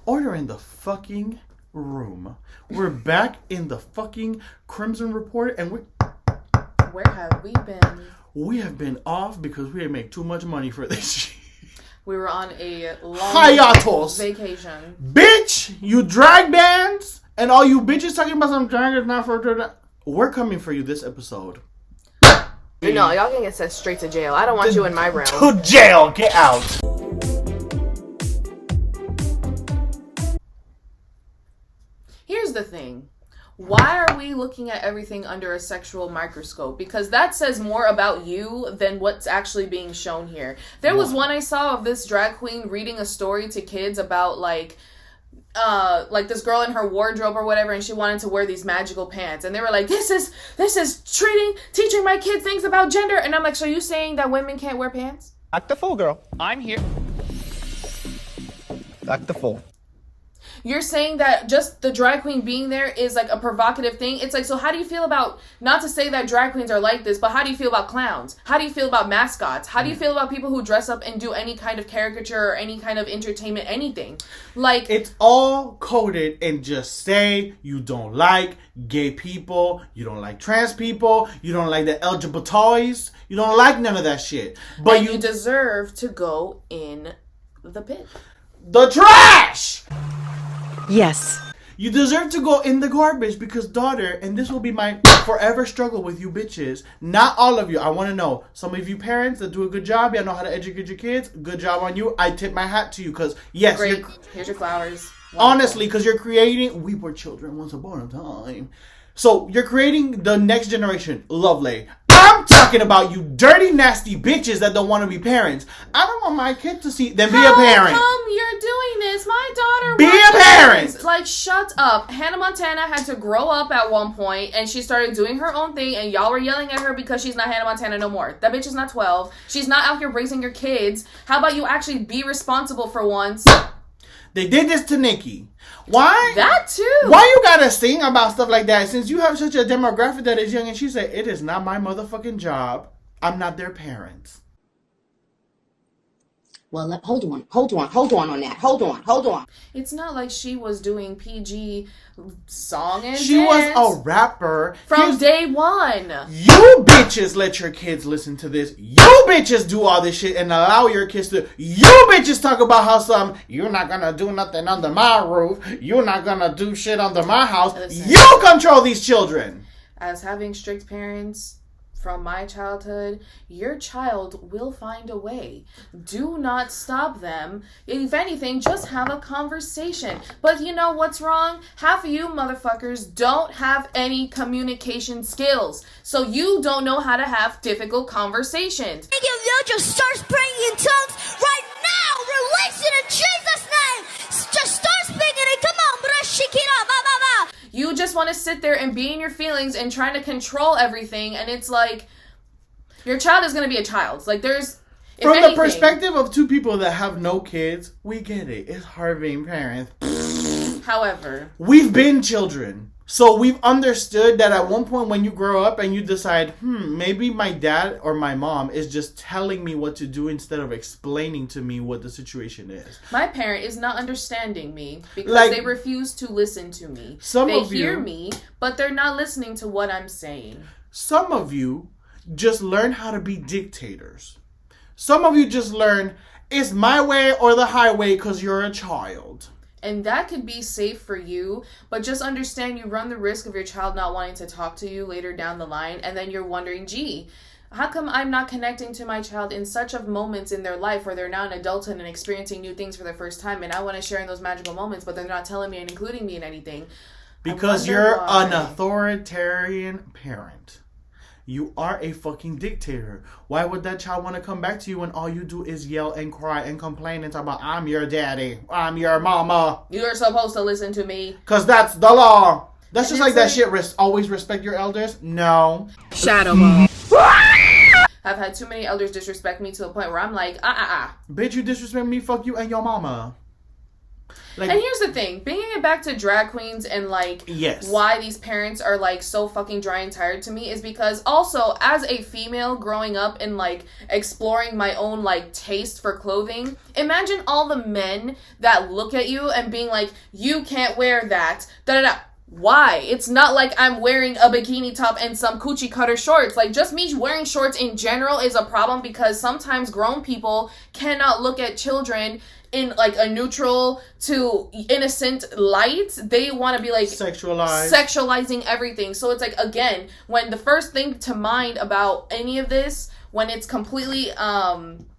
Order in the fucking room. We're back in the fucking Crimson Report, and where have we been? We have been off because we didn't make too much money for this year. We were on a long hiatus vacation. Bitch, you drag bands and all you bitches talking about some drag is not for. We're coming for you this episode. No, y'all can get sent straight to jail. I don't want you in my realm. To jail, get out. Here's the thing. Why are we looking at everything under a sexual microscope? Because that says more about you than what's actually being shown here. There was one I saw of this drag queen reading a story to kids about like this girl in her wardrobe or whatever, and she wanted to wear these magical pants, and they were like, this is teaching my kids things about gender. And I'm like, so are you saying that women can't wear pants? Act the fool, girl. I'm here. Act the fool. You're saying that just the drag queen being there is like a provocative thing? It's like, so how do you feel about, not to say that drag queens are like this, but how do you feel about clowns? How do you feel about mascots? How do you feel about people who dress up and do any kind of caricature or any kind of entertainment, anything? Like, it's all coded in just say you don't like gay people, you don't like trans people, you don't like the LGBT toys, you don't like none of that shit. But you deserve to go in the pit. The trash! Yes. You deserve to go in the garbage because, daughter, and this will be my forever struggle with you bitches. Not all of you. I want to know. Some of you parents that do a good job, you know how to educate your kids. Good job on you. I tip my hat to you because, yes. Great. Here's your flowers. Wonderful. Honestly, because you're creating, we were children once upon a time. So you're creating the next generation. Lovely. I'm talking about you dirty, nasty bitches that don't want to be parents. I don't want my kid to see them be a parent. How come you're doing this? My daughter be a parent. Like, shut up. Hannah Montana had to grow up at one point, and she started doing her own thing, and y'all were yelling at her because she's not Hannah Montana no more. That bitch is not 12. She's not out here raising your kids. How about you actually be responsible for once? They did this to Nikki. Why? That too. Why you gotta sing about stuff like that since you have such a demographic that is young? And she said, it is not my motherfucking job. I'm not their parents. Well, hold on on that. Hold on. It's not like she was doing PG song and she dance. was a rapper. From day one. You bitches let your kids listen to this. You bitches do all this shit and allow your kids to. You bitches talk about how you're not gonna do nothing under my roof. You're not gonna do shit under my house. Listen, you control these children. As having strict parents from my childhood, your child will find a way. Do not stop them. If anything, just have a conversation. But you know what's wrong? Half of you motherfuckers don't have any communication skills. So you don't know how to have difficult conversations. You just start praying in tongues right now. Release it in Jesus' name. Just start speaking it. Come on. You just want to sit there and be in your feelings and trying to control everything, and it's like, your child is going to be a child. Like, there's, from the perspective of two people that have no kids, we get it. It's hard being parents. However, we've been children. So we've understood that at one point when you grow up and you decide, maybe my dad or my mom is just telling me what to do instead of explaining to me what the situation is. My parent is not understanding me because they refuse to listen to me. They hear me, but they're not listening to what I'm saying. Some of you just learn how to be dictators. Some of you just learn, it's my way or the highway because you're a child. And that could be safe for you, but just understand you run the risk of your child not wanting to talk to you later down the line, and then you're wondering, gee, how come I'm not connecting to my child in such of moments in their life where they're now an adulthood and experiencing new things for the first time, and I want to share in those magical moments, but they're not telling me and including me in anything. Because you're an authoritarian parent. You are a fucking dictator. Why would that child want to come back to you when all you do is yell and cry and complain and talk about, I'm your daddy, I'm your mama? You're supposed to listen to me. Because that's the law. That's just like that shit, always respect your elders? No. Shadow ball. I've had too many elders disrespect me to a point where I'm like, Bitch, you disrespect me, fuck you and your mama. Like, and here's the thing, bringing it back to drag queens and like yes, why these parents are like so fucking dry and tired to me is because also as a female growing up and like exploring my own like taste for clothing, imagine all the men that look at you and being like, you can't wear that, da da da. Why? It's not like I'm wearing a bikini top and some coochie cutter shorts. Like, just me wearing shorts in general is a problem because sometimes grown people cannot look at children in like a neutral to innocent light. They want to be like sexualizing everything. So it's like, again, when the first thing to mind about any of this, when it's completely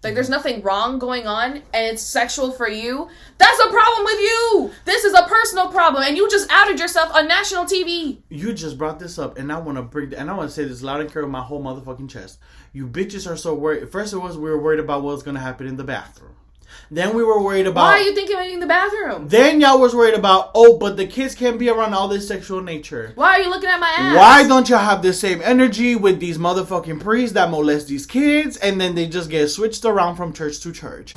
like there's nothing wrong going on and it's sexual for you, that's a problem with you. This is a personal problem and you just outed yourself on national TV. You just brought this up and I want to say this loud and clear with my whole motherfucking chest. You bitches are so worried. First it was we were worried about what was going to happen in the bathroom. Then we were worried about... Why are you thinking of in the bathroom? Then y'all was worried about, oh, but the kids can't be around all this sexual nature. Why are you looking at my ass? Why don't y'all have the same energy with these motherfucking priests that molest these kids and then they just get switched around from church to church?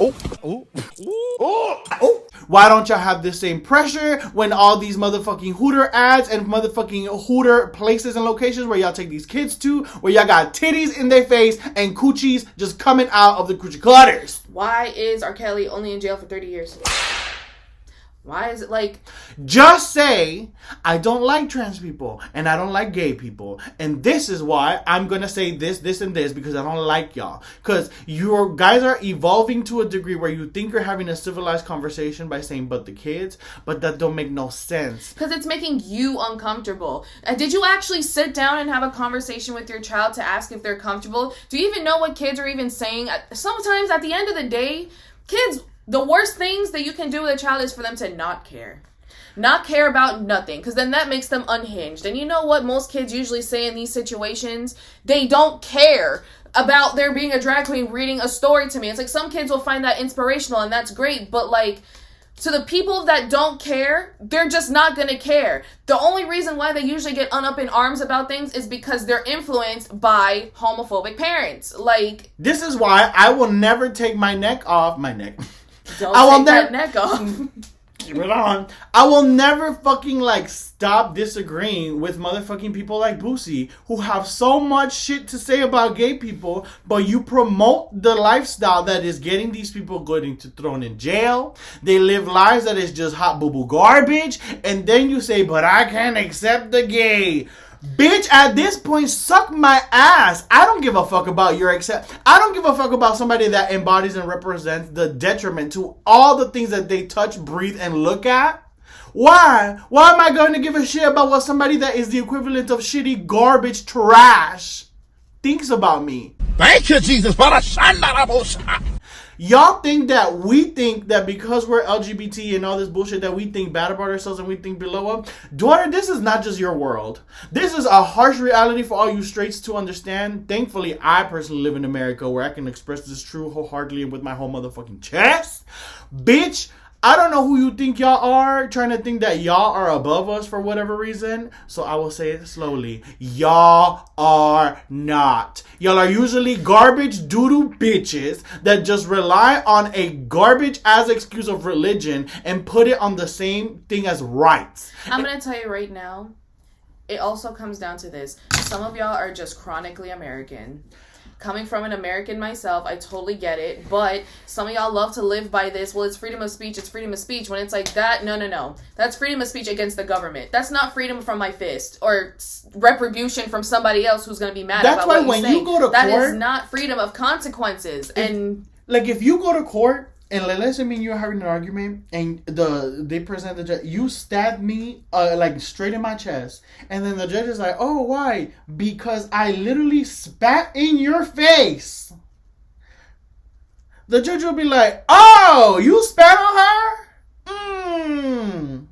Why don't y'all have the same pressure when all these motherfucking Hooter ads and motherfucking Hooter places and locations where y'all take these kids to, where y'all got titties in their face and coochies just coming out of the coochie clutters? Why is R. Kelly only in jail for 30 years? Why is it like... Just say, I don't like trans people, and I don't like gay people, and this is why I'm gonna say this, this, and this, because I don't like y'all. Because you guys are evolving to a degree where you think you're having a civilized conversation by saying, but the kids, but that don't make no sense. Because it's making you uncomfortable. Did you actually sit down and have a conversation with your child to ask if they're comfortable? Do you even know what kids are even saying? Sometimes, at the end of the day, kids... The worst things that you can do with a child is for them to not care. Not care about nothing. Because then that makes them unhinged. And you know what most kids usually say in these situations? They don't care about there being a drag queen reading a story to me. It's like some kids will find that inspirational and that's great. But like, to the people that don't care, they're just not going to care. The only reason why they usually get up in arms about things is because they're influenced by homophobic parents. Like, this is why I will never take my neck off. My neck. Don't take that neck off. Keep it on. I will never fucking like stop disagreeing with motherfucking people like Boosie who have so much shit to say about gay people, but you promote the lifestyle that is getting these people getting thrown in jail. They live lives that is just hot boo boo garbage, and then you say, but I can't accept the gay. Bitch, at this point, suck my ass. I don't give a fuck about your I don't give a fuck about somebody that embodies and represents the detriment to all the things that they touch, breathe, and look at. Why? Why am I going to give a shit about what somebody that is the equivalent of shitty garbage trash thinks about me? Thank you, Jesus, for the Y'all think that because we're LGBT and all this bullshit that we think bad about ourselves and we think below us? Daughter, this is not just your world. This is a harsh reality for all you straights to understand. Thankfully, I personally live in America where I can express this true wholeheartedly with my whole motherfucking chest. Bitch, I don't know who you think y'all are, trying to think that y'all are above us for whatever reason. So I will say it slowly. Y'all are not. Y'all are usually garbage doo-doo bitches that just rely on a garbage as excuse of religion and put it on the same thing as rights. I'm going to tell you right now, it also comes down to this. Some of y'all are just chronically American. Coming from an American myself, I totally get it. But some of y'all love to live by this. Well, it's freedom of speech. It's freedom of speech. When it's like that, no. That's freedom of speech against the government. That's not freedom from my fist or retribution from somebody else who's going to be mad about what you say. That's why when you go to court... That is not freedom of consequences. Like, if you go to court... And let's say me and you are having an argument, and they present the judge. You stabbed me like straight in my chest, and then the judge is like, "Oh, why? Because I literally spat in your face." The judge will be like, "Oh, you spat on her?"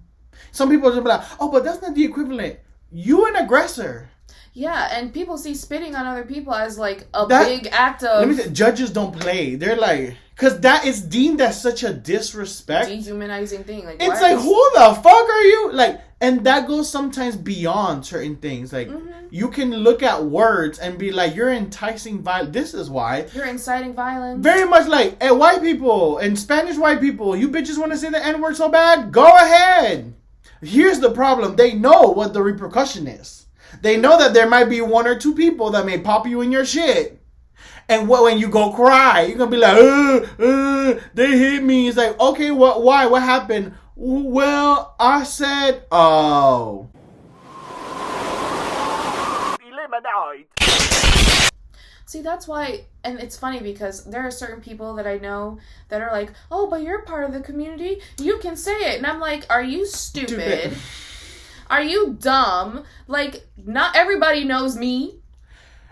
Some people will be like, "Oh, but that's not the equivalent. You an aggressor." Yeah, and people see spitting on other people as like a big act of... Let me say, judges don't play. They're like... Because that is deemed as such a disrespect. Dehumanizing thing. Like, it's like, who the fuck are you? Like, and that goes sometimes beyond certain things. Like, you can look at words and be like, you're enticing violence. This is why. You're inciting violence. Very much like, hey, white people and Spanish white people, you bitches want to say the N-word so bad? Go ahead. Here's the problem. They know what the repercussion is. They know that there might be one or two people that may pop you in your shit. And when you go cry, you're going to be like, they hit me. It's like, okay, why? What happened? Well, I said, oh. See, that's why, and it's funny because there are certain people that I know that are like, oh, but you're part of the community. You can say it. And I'm like, are you stupid? Are you dumb? Like, not everybody knows me.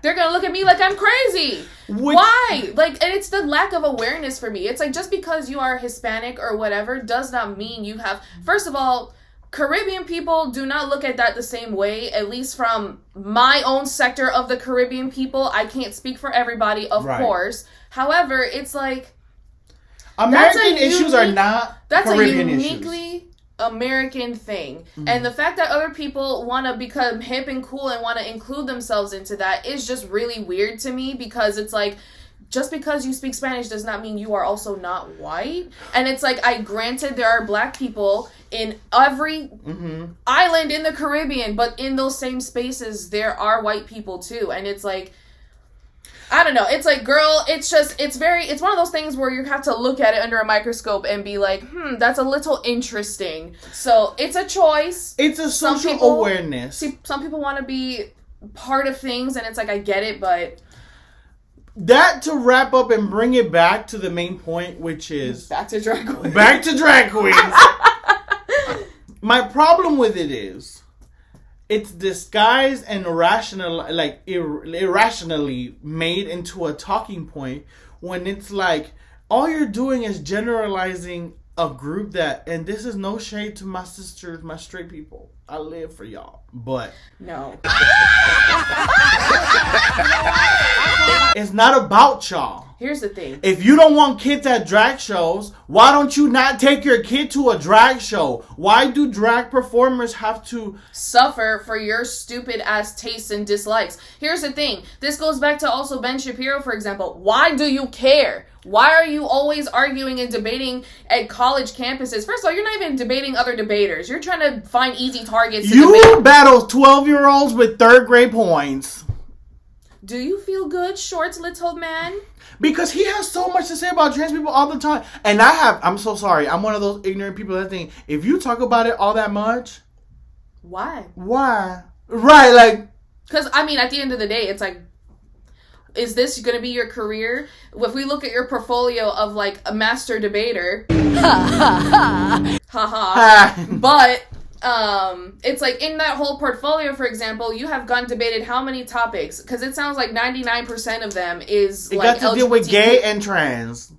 They're going to look at me like I'm crazy. Why? Like, and it's the lack of awareness for me. It's like, just because you are Hispanic or whatever does not mean you have... First of all, Caribbean people do not look at that the same way, at least from my own sector of the Caribbean people. I can't speak for everybody, of course. However, it's like... American issues are not Caribbean issues. That's a uniquely American thing. And the fact that other people want to become hip and cool and want to include themselves into that is just really weird to me, because it's like, just because you speak Spanish does not mean you are also not white. And it's like, granted there are black people in every island in the Caribbean, but in those same spaces there are white people too. And it's like, I don't know. It's like, girl, it's one of those things where you have to look at it under a microscope and be like, that's a little interesting. So it's a choice. It's a social awareness. See, some people want to be part of things, and it's like, I get it, but... That, to wrap up and bring it back to the main point, which is... Back to drag queens. Back to drag queens. My problem with it is... It's disguised and irrationally made into a talking point, when it's like, all you're doing is generalizing a group that, and this is no shade to my sisters, my straight people. I live for y'all. But no. It's not about y'all. Here's the thing. If you don't want kids at drag shows, why don't you not take your kid to a drag show? Why do drag performers have to suffer for your stupid ass tastes and dislikes? Here's the thing. This goes back to also Ben Shapiro, for example. Why do you care? Why are you always arguing and debating at college campuses? First of all, you're not even debating other debaters. You're trying to find easy targets to You battle 12-year-olds with third grade points. Do you feel good, short little man? Because he has so much to say about trans people all the time. And I'm so sorry. I'm one of those ignorant people that think, if you talk about it all that much... Why? Right, like... Because, I mean, at the end of the day, it's like, is this going to be your career? If we look at your portfolio of, like, a master debater... But... it's like, in that whole portfolio, for example, you have gone debated how many topics? Because it sounds like 99% of them is like got to deal with gay and trans.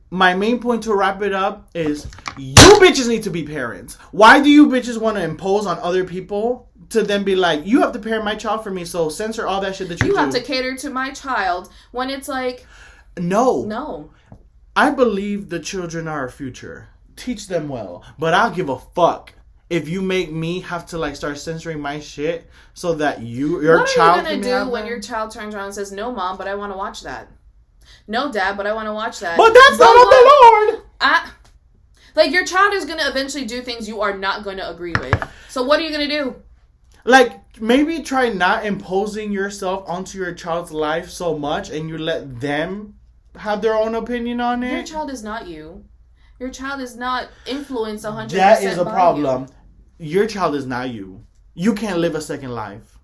My main point to wrap it up is, you bitches need to be parents. Why do you bitches want to impose on other people to then be like, you have to parent my child for me, so censor all that shit that you do. You have to cater to my child, when it's like... No. I believe the children are our future. Teach them well, but I'll give a fuck if you make me have to like start censoring my shit so that your child. What are you gonna do when your child turns around and says, "No, mom, but I want to watch that"? No, dad, but I want to watch that. But that's not of the Lord. Like, your child is gonna eventually do things you are not going to agree with. So what are you gonna do? Like, maybe try not imposing yourself onto your child's life so much, and you let them have their own opinion on it. Your child is not you. Your child is not influenced 100%. That is a problem. Your child is not you. You can't live a second life.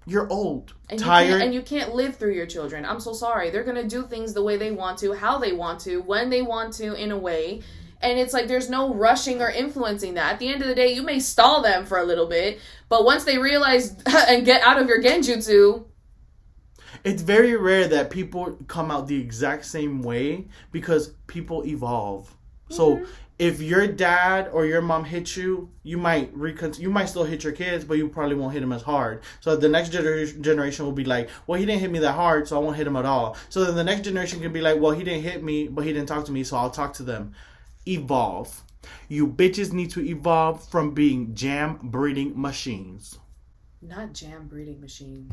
You're old, tired. And you can't live through your children. I'm so sorry. They're going to do things the way they want to, how they want to, when they want to, in a way. And it's like, there's no rushing or influencing that. At the end of the day, you may stall them for a little bit, but once they realize and get out of your genjutsu... It's very rare that people come out the exact same way, because people evolve. So if your dad or your mom hits you, you might still hit your kids, but you probably won't hit them as hard. So the next generation will be like, well, he didn't hit me that hard, so I won't hit him at all. So then the next generation can be like, well, he didn't hit me, but he didn't talk to me, so I'll talk to them. Evolve. You bitches need to evolve from being jam breeding machines. Not jam breeding machines.